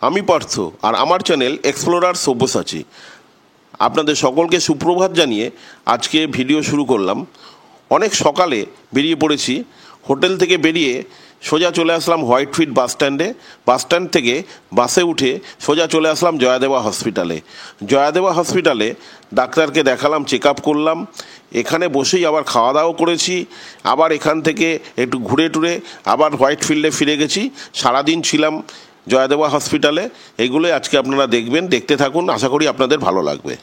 আমি পার্থ, আর আমার channel explorer Sabyasachi. আপনাদের সকলকে সুপ্রভাত জানিয়ে আজকে ভিডিও শুরু করলাম। অনেক সকালে বেরিয়ে পড়েছি। হোটেল থেকে বেরিয়ে সোজা চলে আসলাম হোয়াইটফিল্ড বাস স্ট্যান্ডে। বাস স্ট্যান্ড থেকে বাসে উঠে সোজা চলে আসলাম জয়াদেবা হসপিটালে। জয়াদেবা হসপিটালে ডাক্তারকে দেখালাম, চেক আপ করলাম। এখানে বসেই আবার খাওয়া দাওয়া করেছি। আবার এখান থেকে একটু ঘুরে টুরে আবার হোয়াইটফিল্ডে ফিরে গেছি। সারাদিন ছিলাম জয়াদেবা হসপিটালে। এগুলোই আজকে আপনারা দেখবেন, দেখতে থাকুন, আশা করি আপনাদের ভালো লাগবে।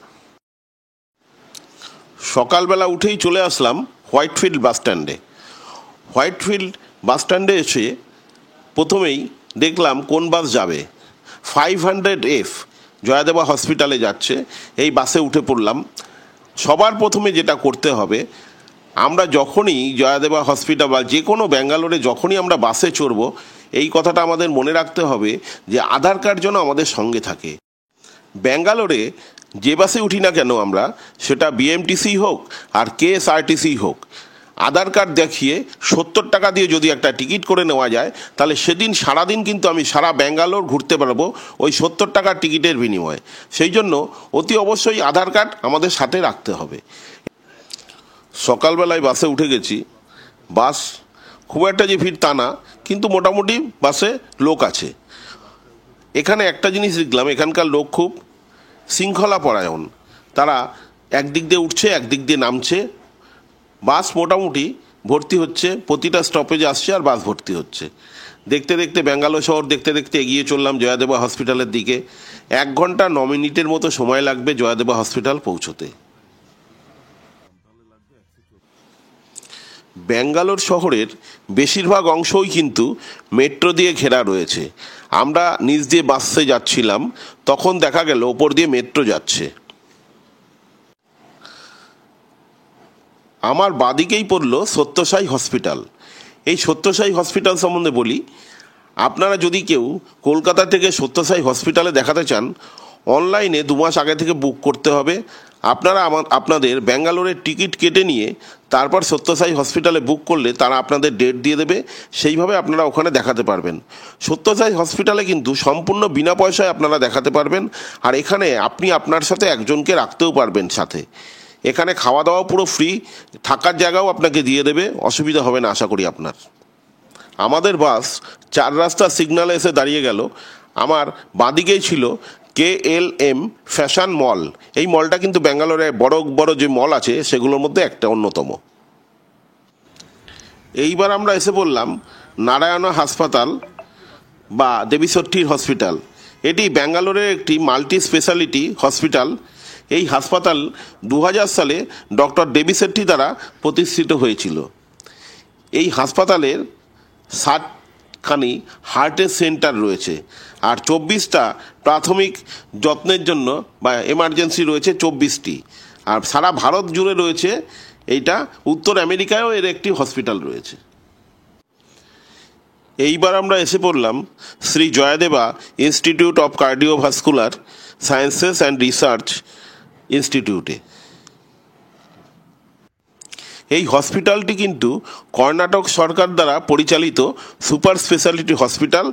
সকালবেলা উঠেই চলে আসলাম হোয়াইটফিল্ড বাস স্ট্যান্ডে। হোয়াইটফিল্ড বাস স্ট্যান্ডে এসে প্রথমেই দেখলাম কোন বাস যাবে। 500F জয়াদেবা হসপিটালে যাচ্ছে। এই বাসে উঠে পড়লাম। সবার প্রথমে যেটা করতে হবে, আমরা যখনই জয়াদেবা হসপিটাল বা যে কোনো ব্যাঙ্গালোরে যখনই আমরা বাসে চড়ব, এই কথাটা আমাদের মনে রাখতে হবে যে আধার কার্ড যেন আমাদের সঙ্গে থাকে। ব্যাঙ্গালোরে যে বাসে উঠি না কেন আমরা, সেটা বিএমটিসি হোক আর কেএসআরটিসি হোক, আধার কার্ড দেখিয়ে 70 টাকা দিয়ে যদি একটা টিকিট করে নেওয়া যায়, তাহলে সেদিন সারাদিন কিন্তু আমি সারা ব্যাঙ্গালোর ঘুরতে পারবো ওই 70 টাকার টিকিটের বিনিময়ে। সেই জন্য অতি অবশ্যই আধার কার্ড আমাদের সাথে রাখতে হবে। সকালবেলায় বাসে উঠে গেছি। বাস খুব একটা যে ভিড় তা না, কিন্তু মোটামুটি বাসে লোক আছে। এখানে একটা জিনিস দেখলাম, এখানকার লোক খুব শৃঙ্খলা পরায়ণ। তারা একদিক দিয়ে উঠছে, একদিক দিয়ে নামছে। বাস মোটামুটি ভর্তি হচ্ছে, প্রতিটা স্টপেজে আসছে আর বাস ভর্তি হচ্ছে। দেখতে দেখতে ব্যাঙ্গালোর শহর দেখতে দেখতে এগিয়ে চললাম জয়াদেবা হসপিটালের দিকে। 1 ঘন্টা 9 মিনিটের মতো সময় লাগবে জয়াদেবা হসপিটাল পৌঁছতে। ব্যাঙ্গালোর শহরের বেশিরভাগ অংশই কিন্তু মেট্রো দিয়ে ঘেরা রয়েছে। আমরা নিচ দিয়ে বাসে যাচ্ছিলাম, তখন দেখা গেল ওপর দিয়ে মেট্রো যাচ্ছে। আমার বাদিকেই পড়ল সত্যসাই হসপিটাল। এই সত্যসাই হসপিটাল সম্বন্ধে বলি, আপনারা যদি কেউ কলকাতা থেকে সত্যসাই হসপিটালে দেখাতে চান, অনলাইনে 2 মাস আগে থেকে বুক করতে হবে। আপনারা আপনাদের ব্যাঙ্গালোরের টিকিট কেটে নিয়ে তারপর সত্যসাই হসপিটালে বুক করলে তারা আপনাদের ডেট দিয়ে দেবে। সেইভাবে আপনারা ওখানে দেখাতে পারবেন। সত্যসাই হসপিটালে কিন্তু সম্পূর্ণ বিনা পয়সায় আপনারা দেখাতে পারবেন। আর এখানে আপনি আপনার সাথে একজনকে রাখতেও পারবেন সাথে। এখানে খাওয়া দাওয়া পুরো ফ্রি, থাকার জায়গাও আপনাকে দিয়ে দেবে, অসুবিধা হবে না আশা করি আপনার। আমাদের বাস 4 রাস্তা সিগন্যালে এসে দাঁড়িয়ে গেল। আমার বাঁদিকেই ছিল KLM ফ্যাশন মল। এই মলটা কিন্তু ব্যাঙ্গালোরে বড় বড় যে মল আছে সেগুলোর মধ্যে একটা অন্যতম। এইবার আমরা এসে পড়লাম নারায়ণা হাসপাতাল বা দেবী শেট্টির হসপিটাল। এটি ব্যাঙ্গালোরের একটি মাল্টি স্পেশালিটি হসপিটাল। এই হাসপাতাল 2000 সালে ডক্টর দেবী শেট্টি দ্বারা প্রতিষ্ঠিত হয়েছিল। এই হাসপাতালের 60খানি হার্টের সেন্টার রয়েছে, আর 24টা প্রাথমিক যত্নের জন্য বা এমার্জেন্সি রয়েছে 24টি। আর সারা ভারত জুড়ে রয়েছে এইটা। উত্তর আমেরিকায়ও এর একটি হসপিটাল রয়েছে। এইবার আমরা এসে পড়লাম Shri Jayadeva institute of cardiovascular sciences and research ইনস্টিটিউটে। এই হসপিটালটি কিন্তু কর্ণাটক সরকার দ্বারা পরিচালিত সুপার স্পেশালিটি হসপিটাল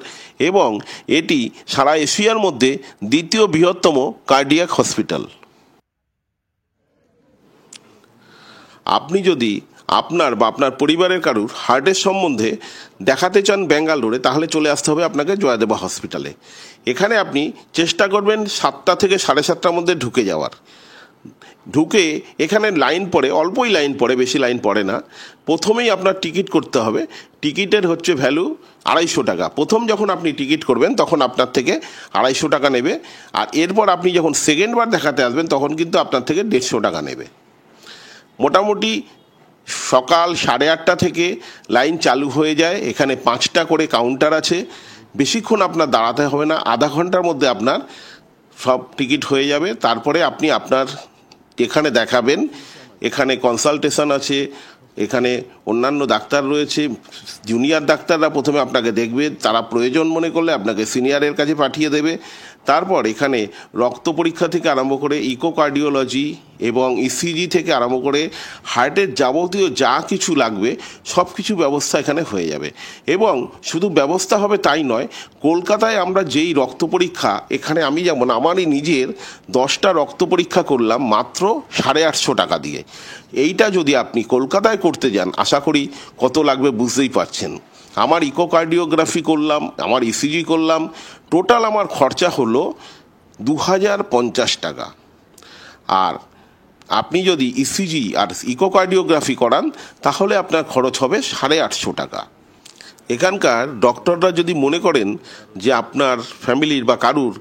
এবং এটি সারা এশিয়ার মধ্যে 2য় বৃহত্তম কার্ডিয়াক হসপিটাল। আপনি যদি আপনার বা আপনার পরিবারের কারুর হার্টের সম্বন্ধে দেখাতে চান ব্যাঙ্গালোরে, তাহলে চলে আসতে হবে আপনাকে জয়াদেবা হসপিটালে। এখানে আপনি চেষ্টা করবেন 7টা থেকে 7:30টার মধ্যে ঢুকে যাওয়ার। ঢুকে এখানে লাইন পড়ে, অল্পই লাইন পড়ে, বেশি লাইন পড়ে না। প্রথমেই আপনার টিকিট করতে হবে। টিকিটের হচ্ছে ভ্যালু 250 টাকা। প্রথম যখন আপনি টিকিট করবেন তখন আপনার থেকে 250 টাকা নেবে। আর এরপর আপনি যখন সেকেন্ডবার দেখাতে আসবেন তখন কিন্তু আপনার থেকে 150 টাকা নেবে। মোটামুটি সকাল 8:30 থেকে লাইন চালু হয়ে যায়। এখানে 5টা করে কাউন্টার আছে। বেশিক্ষণ আপনার দাঁড়াতে হবে না, আধা ঘন্টার মধ্যে আপনার সব টিকিট হয়ে যাবে। তারপরে আপনি আপনার এখানে দেখাবেন। এখানে কনসালটেশন আছে, এখানে অন্যান্য ডাক্তার রয়েছে। জুনিয়র ডাক্তাররা প্রথমে আপনাকে দেখবে, তারা প্রয়োজন মনে করলে আপনাকে সিনিয়রের কাছে পাঠিয়ে দেবে। তারপর এখানে রক্ত পরীক্ষা থেকে আরম্ভ করে ইকোকার্ডিওলজি এবং ইসিজি থেকে আরম্ভ করে হার্টের যাবতীয় যা কিছু লাগবে সব কিছু ব্যবস্থা এখানে হয়ে যাবে। এবং শুধু ব্যবস্থা হবে তাই নয়, কলকাতায় আমরা যেই রক্ত পরীক্ষা, এখানে আমি যেমন আমারই নিজের 10টা রক্ত পরীক্ষা করলাম মাত্র 850 টাকা দিয়ে। এইটা যদি আপনি কলকাতায় করতে যান আশা করি কত লাগবে বুঝতেই পারছেন। আমার ইকোকার্ডিওগ্রাফি করলাম, আমার ইসিজি করলাম, টোটাল আমার খরচা হলো 2050 টাকা। আর আপনি যদি ইসিজি আর ইকোকার্ডিওগ্রাফি করান তাহলে আপনার খরচ হবে 850 টাকা। এখানকার ডক্টররা যদি মনে করেন যে আপনার ফ্যামিলির বা কারুর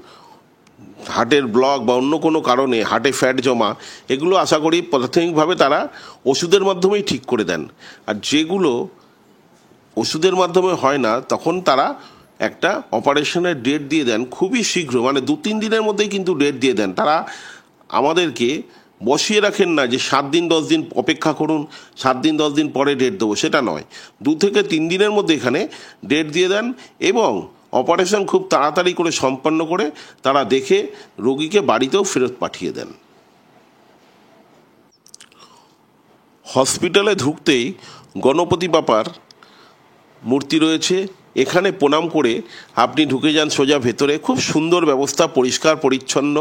হার্টের ব্লক বা অন্য কোনো কারণে হার্টে ফ্যাট জমা, এগুলো আশা করি প্রাথমিকভাবে তারা ওষুধের মাধ্যমেই ঠিক করে দেন। আর যেগুলো ওষুধের মাধ্যমে হয় না তখন তারা একটা অপারেশনের ডেট দিয়ে দেন খুবই শীঘ্র, মানে 2-3 দিনের মধ্যেই কিন্তু ডেট দিয়ে দেন। তারা আমাদেরকে বসিয়ে রাখেন না যে 7 দিন 10 দিন অপেক্ষা করুন, 7 দিন 10 দিন পরে ডেট দেবো, সেটা নয়। 2 থেকে 3 দিনের মধ্যে এখানে ডেট দিয়ে দেন এবং অপারেশন খুব তাড়াতাড়ি করে সম্পন্ন করে তারা দেখে রোগীকে বাড়িতেও ফেরত পাঠিয়ে দেন। হসপিটালে ঢুকতেই গণপতি বাপার মূর্তি রয়েছে, এখানে প্রণাম করে আপনি ঢুকে যান সোজা ভেতরে। খুব সুন্দর ব্যবস্থা, পরিষ্কার পরিচ্ছন্ন,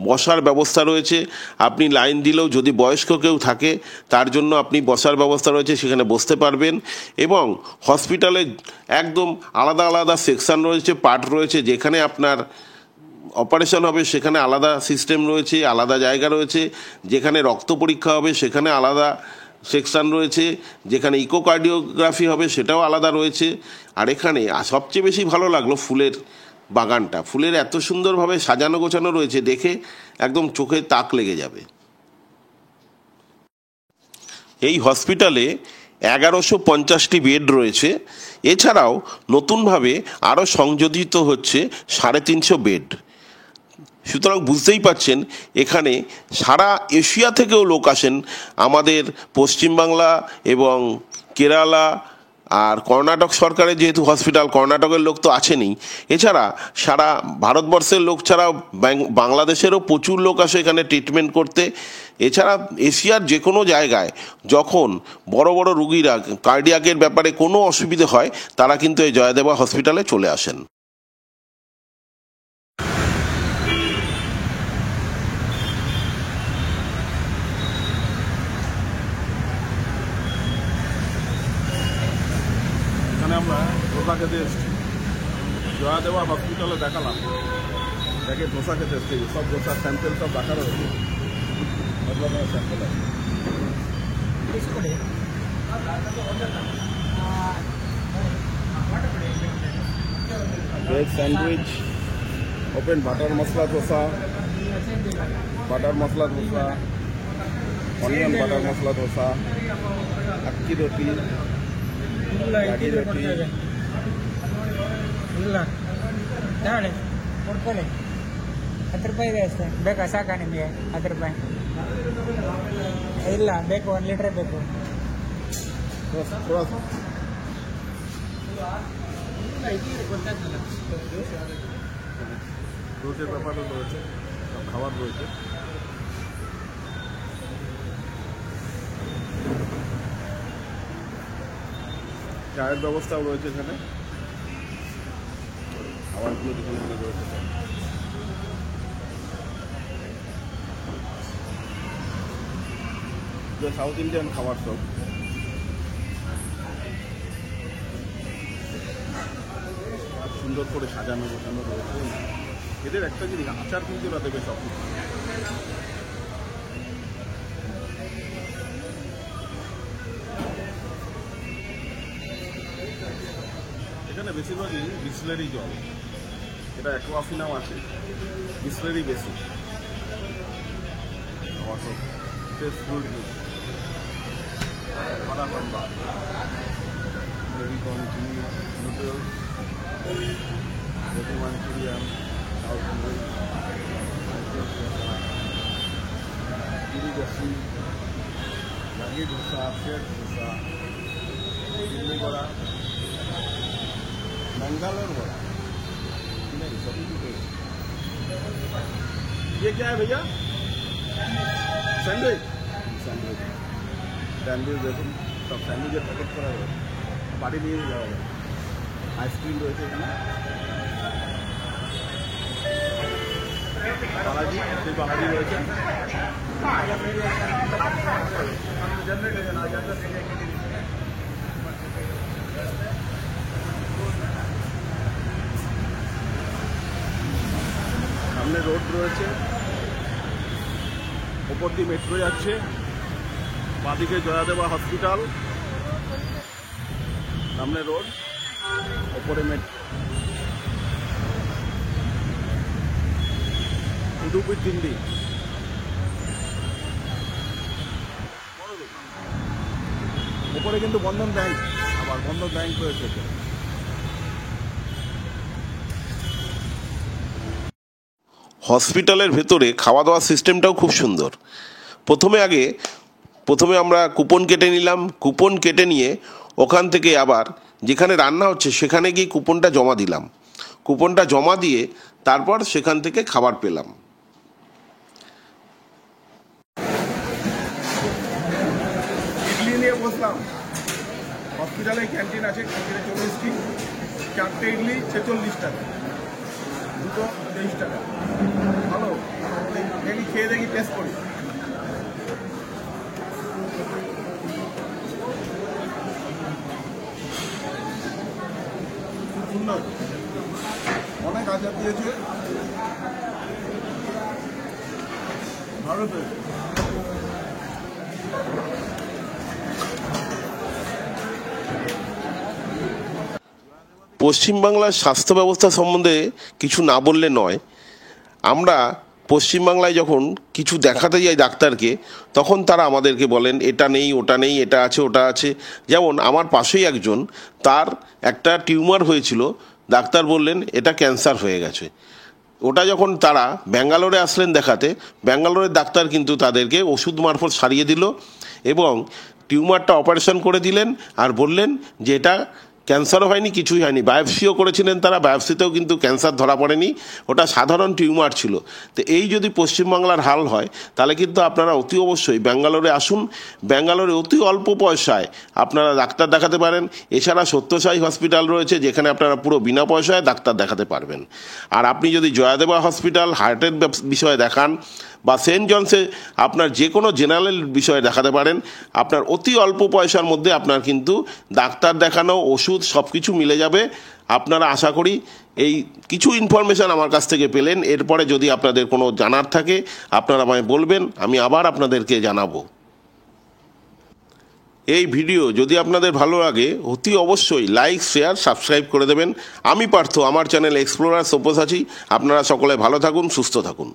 বসার ব্যবস্থা রয়েছে। আপনি লাইন দিলেও যদি বয়স্ক কেউ থাকে তার জন্য আপনি বসার ব্যবস্থা রয়েছে, সেখানে বসতে পারবেন। এবং হসপিটালে একদম আলাদা আলাদা সেকশন রয়েছে, পার্ট রয়েছে। যেখানে আপনার অপারেশন হবে সেখানে আলাদা সিস্টেম রয়েছে, আলাদা জায়গা রয়েছে। যেখানে রক্ত পরীক্ষা হবে সেখানে আলাদা সেকশন রয়েছে, যেখানে ইকোকার্ডিওগ্রাফি হবে সেটাও আলাদা রয়েছে। আর এখানে সবচেয়ে বেশি ভালো লাগলো ফুলের বাগানটা। ফুলের এত সুন্দরভাবে সাজানো গোছানো রয়েছে, দেখে একদম চোখে তাক লেগে যাবে। এই হসপিটালে 1150টি বেড রয়েছে। এছাড়াও নতুনভাবে আরও সংযোজিত হচ্ছে 350 বেড। সুতরাং বুঝতেই পাচ্ছেন এখানে সারা এশিয়া থেকেও লোক আসেন। আমাদের পশ্চিমবাংলা এবং কেরালা আর কর্ণাটক সরকারের যেহেতু হসপিটাল, কর্ণাটকের লোক তো আছেনই, এছাড়া সারা ভারতবর্ষের লোক ছাড়াও বাংলাদেশেরও প্রচুর লোক আসে এখানে ট্রিটমেন্ট করতে। এছাড়া এশিয়ার যে কোনো জায়গায় যখন বড় বড় রুগীরা কার্ডিয়াকের ব্যাপারে কোনো অসুবিধে হয় তারা কিন্তু এই জয়দেবা হসপিটালে চলে আসেন। আমরা ধোসা খেতে এসেছি, জয়দেবা হসপিটালে দেখালাম, দেখে ধোসা খেতে এসেছি। সব ধোসার স্যাম্পেল সব রাখা রয়েছে, স্যাম্পেল আছে। Veg sandwich, open butter masala dosa, onion butter masala dosa, akki রুটি, ರಾಗಿ ರೊಟ್ಟಿ, ಇಲ್ಲ ತಗೊಳ್ಳಿ ಕೊಡ್ಕೊಳ್ಳಿ. 10 ರೂಪಾಯಿ ಇದೆ ಅಷ್ಟೇ. ಬೇಕಾ? ಸಾಕಾ ನಿಮಗೆ 10 ರೂಪಾಯಿ? ಇಲ್ಲ, ಬೇಕು, 1 ಲೀಟ್ರ್ ಬೇಕು. রোজের ব্যাপারও রয়েছে, খাবার রয়েছে। চায়ের ব্যবস্থাও রয়েছে এখানে, খাবারগুলো যেখানে রয়েছে। সাউথ ইন্ডিয়ান খাবার সব। সুন্দর করে সাজানো গোছানো রয়েছে। এদের একটা জিনিস, আচার কিন্তু ওরা দেবে সব কিছু। এখানে বেশিরভাগই বিসলেরি জল, এটা অ্যাকোয়াফিনাও আছে, বিসলেরি বেশি। আমার সব ফ্রেশ ফ্রুট জুস, বাদাম লম্বা, baby corn, chilli, noodles, gobi Manchurian, South Indian, chilli lassi, ragi dosa, set dosa, Delhi বড়া, ব্যাঙ্গালোর বড়া, সবই রয়েছে। ये क्या है भैया? सैंडविच। सैंडविच सैंडविच দেখুন সব স্যান্ডউইচের প্যাকেট করা রয়েছে, বাড়ি নিয়ে যাওয়া যায়। আইসক্রিম রয়েছে এখানে, বালাজি, সেই বালাজি রয়েছে। সামনে রোড রয়েছে, ওপর দিয়ে মেট্রো যাচ্ছে, বাঁদিকে জয়াদেবা হসপিটাল, সামনে রোড, ওপরে মেট্রো। উডুপি তিন্ডি, ওপরে কিন্তু বন্ধন ব্যাংক, আবার বন্ধন ব্যাংক রয়েছে। হসপিটালের ভেতরে খাওয়া দাওয়ার সিস্টেমটাও খুব সুন্দর। প্রথমে আমরা কুপন কেটে নিলাম, কুপন কেটে নিয়ে ওখান থেকে আবার যেখানে রান্না হচ্ছে সেখানে গিয়ে কুপনটা জমা দিলাম, কুপনটা জমা দিয়ে তারপর সেখান থেকে খাবার পেলাম। ইডলি নিয়ে বসলাম, হসপিটালে ক্যান্টিন আছে, ক্যান্টিনে চলে এসেছি। 4টে ইডলি 46 টাকা, 2টো 23 টাকা। ভালো, দেখি খেয়ে দেখি, টেস্ট করি। খুব সুন্দর, অনেক আচার দিয়েছে, ভালো তো। পশ্চিমবাংলার স্বাস্থ্য ব্যবস্থা সম্বন্ধে কিছু না বললে নয়। আমরা পশ্চিমবাংলায় যখন কিছু দেখাতে যাই ডাক্তারকে, তখন তারা আমাদেরকে বলেন এটা নেই, ওটা নেই, এটা আছে, ওটা আছে। যেমন আমার পাশেই একজন, তার একটা টিউমার হয়েছিল, ডাক্তার বললেন এটা ক্যান্সার হয়ে গেছে। ওটা যখন তারা ব্যাঙ্গালোরে আসলেন দেখাতে, ব্যাঙ্গালোরের ডাক্তার কিন্তু তাদেরকে ওষুধ মারফত সারিয়ে দিল এবং টিউমারটা অপারেশন করে দিলেন আর বললেন যে এটা ক্যান্সারও হয়নি, কিছুই হয়নি। বায়োপসিও করেছিলেন তারা, বায়োপসিতেও কিন্তু ক্যান্সার ধরা পড়েনি, ওটা সাধারণ টিউমার ছিল। তো এই যদি পশ্চিমবাংলার হাল হয়, তাহলে কিন্তু আপনারা অতি অবশ্যই ব্যাঙ্গালোরে আসুন। ব্যাঙ্গালোরে অতি অল্প পয়সায় আপনারা ডাক্তার দেখাতে পারেন। এছাড়া সত্যসাই হসপিটাল রয়েছে, যেখানে আপনারা পুরো বিনা পয়সায় ডাক্তার দেখাতে পারবেন। আর আপনি যদি জয়াদেবা হসপিটাল হার্টের বিষয়ে দেখান বা সেন্ট জনসে আপনার যে কোনো জেনারেল বিষয়ে দেখাতে পারেন, আপনার অতি অল্প পয়সার মধ্যে আপনার কিন্তু ডাক্তার দেখানো, ওষুধ সব কিছু মিলে যাবে। আপনারা আশা করি এই কিছু ইনফরমেশান আমার কাছ থেকে পেলেন। এরপরে যদি আপনাদের কোনো জানার থাকে আপনারা আমায় বলবেন, আমি আবার আপনাদেরকে জানাবো। এই ভিডিও যদি আপনাদের ভালো লাগে অতি অবশ্যই লাইক, শেয়ার, সাবস্ক্রাইব করে দেবেন। আমি পার্থ, আমার চ্যানেল এক্সপ্লোরার সব্যসাচী। আপনারা সকলে ভালো থাকুন, সুস্থ থাকুন।